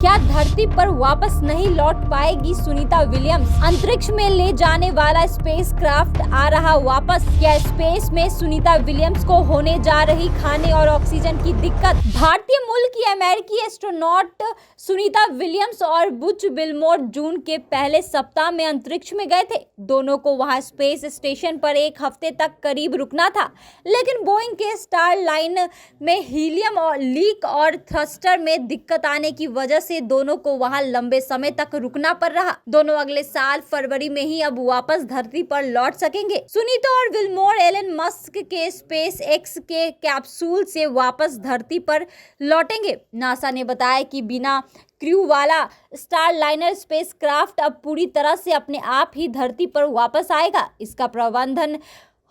क्या धरती पर वापस नहीं लौट पाएगी सुनीता विलियम्स? अंतरिक्ष में ले जाने वाला स्पेसक्राफ्ट आ रहा वापस। क्या स्पेस में सुनीता विलियम्स को होने जा रही खाने और ऑक्सीजन की दिक्कत? भारतीय मूल की अमेरिकी एस्ट्रोनॉट सुनीता विलियम्स और बुच विल्मोर जून के पहले सप्ताह में अंतरिक्ष में गए थे। दोनों को वहां स्पेस स्टेशन पर एक हफ्ते तक करीब रुकना था, लेकिन बोइंग के स्टार लाइन में हीलियम और लीक और थ्रस्टर में दिक्कत आने की वजह से दोनों को वहां लंबे समय तक रुकना पड़ रहा। दोनों अगले साल फरवरी में ही अब वापस धरती पर लौट सकेंगे। सुनीता और विल्मोर एलन मस्क के स्पेस एक्स के कैप्सूल से वापस धरती पर लौटेंगे। नासा ने बताया कि बिना क्रू वाला स्टार लाइनर स्पेसक्राफ्ट अब पूरी तरह से अपने आप ही धरती पर वापस आएगा। इसका प्रबंधन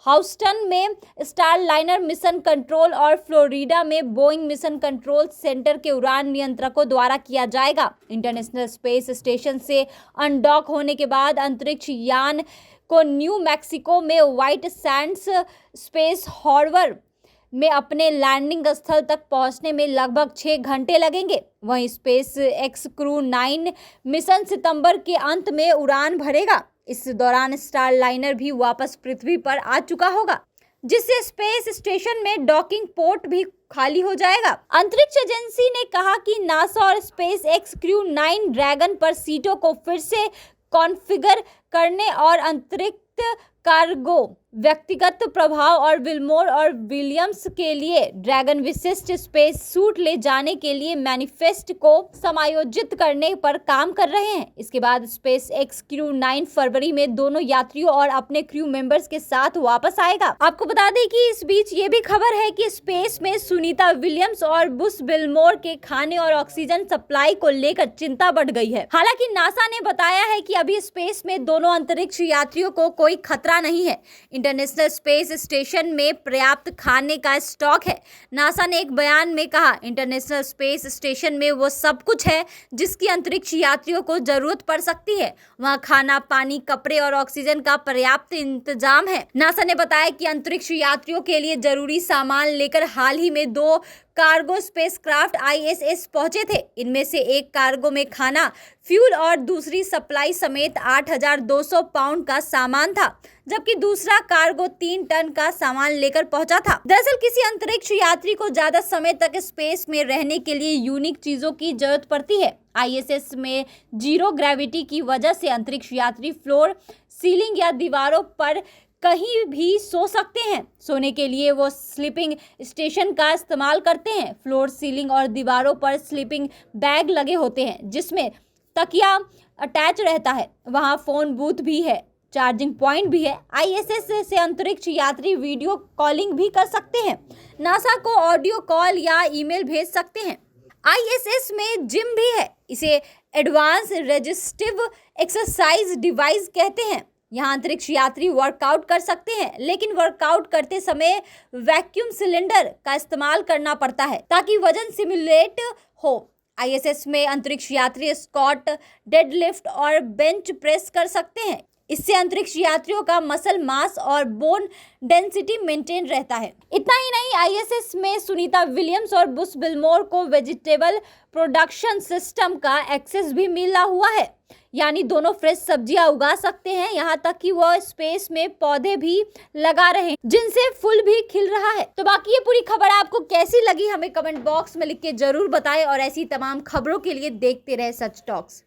ह्यूस्टन में स्टार लाइनर मिशन कंट्रोल और फ्लोरिडा में बोइंग मिशन कंट्रोल सेंटर के उड़ान नियंत्रकों द्वारा किया जाएगा। इंटरनेशनल स्पेस स्टेशन से अनडॉक होने के बाद अंतरिक्ष यान को न्यू मैक्सिको में व्हाइट सैंड्स स्पेस हॉर्बर में अपने लैंडिंग स्थल तक पहुंचने में लगभग 6 घंटे लगेंगे। वहीं स्पेस एक्स क्रू 9 मिशन सितंबर के अंत में उड़ान भरेगा। इस दौरान स्टार लाइनर भी वापस पृथ्वी पर आ चुका होगा, जिससे स्पेस स्टेशन में डॉकिंग पोर्ट भी खाली हो जाएगा। अंतरिक्ष एजेंसी ने कहा कि नासा और स्पेस एक्स क्रू 9 ड्रैगन पर सीटों को फिर से कॉन्फ़िगर करने और अतिरिक्त कार्गो, व्यक्तिगत प्रभाव और विल्मोर और विलियम्स के लिए ड्रैगन विशिष्ट स्पेस सूट ले जाने के लिए मैनिफेस्ट को समायोजित करने पर काम कर रहे हैं। इसके बाद स्पेस एक्स क्रू 9 फरवरी में दोनों यात्रियों और अपने क्रू मेंबर्स के साथ वापस आएगा। आपको बता दें कि इस बीच ये भी खबर है कि स्पेस में सुनीता विलियम्स और बुश विल्मोर के खाने और ऑक्सीजन सप्लाई को लेकर चिंता बढ़ गई है। हालांकि नासा ने बताया है कि अभी स्पेस में दोनों अंतरिक्ष यात्रियों को कोई खतरा नहीं है। इंटरनेशनल स्पेस स्टेशन में पर्याप्त खाने का स्टॉक है। नासा ने एक बयान में कहा, इंटरनेशनल स्पेस स्टेशन में वो सब कुछ है जिसकी अंतरिक्ष यात्रियों को जरूरत पड़ सकती है। वहाँ खाना, पानी, कपड़े और ऑक्सीजन का पर्याप्त इंतजाम है। नासा ने बताया कि अंतरिक्ष यात्रियों के लिए जरूरी सामान लेकर हाल ही में 2 कार्गो स्पेसक्राफ्ट ISS पहुंचे थे। इनमें से एक कार्गो में खाना, फ्यूल और दूसरी सप्लाई समेत 8,200 पाउंड का सामान था, जबकि दूसरा कार्गो 3 टन का सामान लेकर पहुंचा था। दरअसल किसी अंतरिक्ष यात्री को ज्यादा समय तक स्पेस में रहने के लिए यूनिक चीजों की जरूरत पड़ती है। ISS में जीरो ग्रेविटी की वजह से अंतरिक्ष यात्री फ्लोर, सीलिंग या दीवारों पर कहीं भी सो सकते हैं। सोने के लिए वो स्लीपिंग स्टेशन का इस्तेमाल करते हैं। फ्लोर, सीलिंग और दीवारों पर स्लीपिंग बैग लगे होते हैं, जिसमें तकिया अटैच रहता है। वहाँ फोन बूथ भी है, चार्जिंग पॉइंट भी है। ISS से अंतरिक्ष यात्री वीडियो कॉलिंग भी कर सकते हैं, नासा को ऑडियो कॉल या ईमेल भेज सकते हैं। ISS में जिम भी है। इसे एडवांस रेजिस्टिव एक्सरसाइज डिवाइस कहते हैं। यहाँ अंतरिक्ष यात्री वर्कआउट कर सकते हैं, लेकिन वर्कआउट करते समय वैक्यूम सिलेंडर का इस्तेमाल करना पड़ता है ताकि वजन सिमुलेट हो। ISS में अंतरिक्ष यात्री स्क्वाट, डेडलिफ्ट और बेंच प्रेस कर सकते हैं। इससे अंतरिक्ष यात्रियों का मसल मास और बोन डेंसिटी मेंटेन रहता है। इतना ही नहीं, ISS में सुनीता विलियम्स और बुश विल्मोर को वेजिटेबल प्रोडक्शन सिस्टम का एक्सेस भी मिला हुआ है, यानी दोनों फ्रेश सब्जियां उगा सकते हैं। यहाँ तक कि वो स्पेस में पौधे भी लगा रहे हैं, जिनसे फूल भी खिल रहा है। तो बाकी ये पूरी खबर आपको कैसी लगी, हमें कमेंट बॉक्स में लिख के जरूर बताएं और ऐसी तमाम खबरों के लिए देखते रहे सच टॉक्स।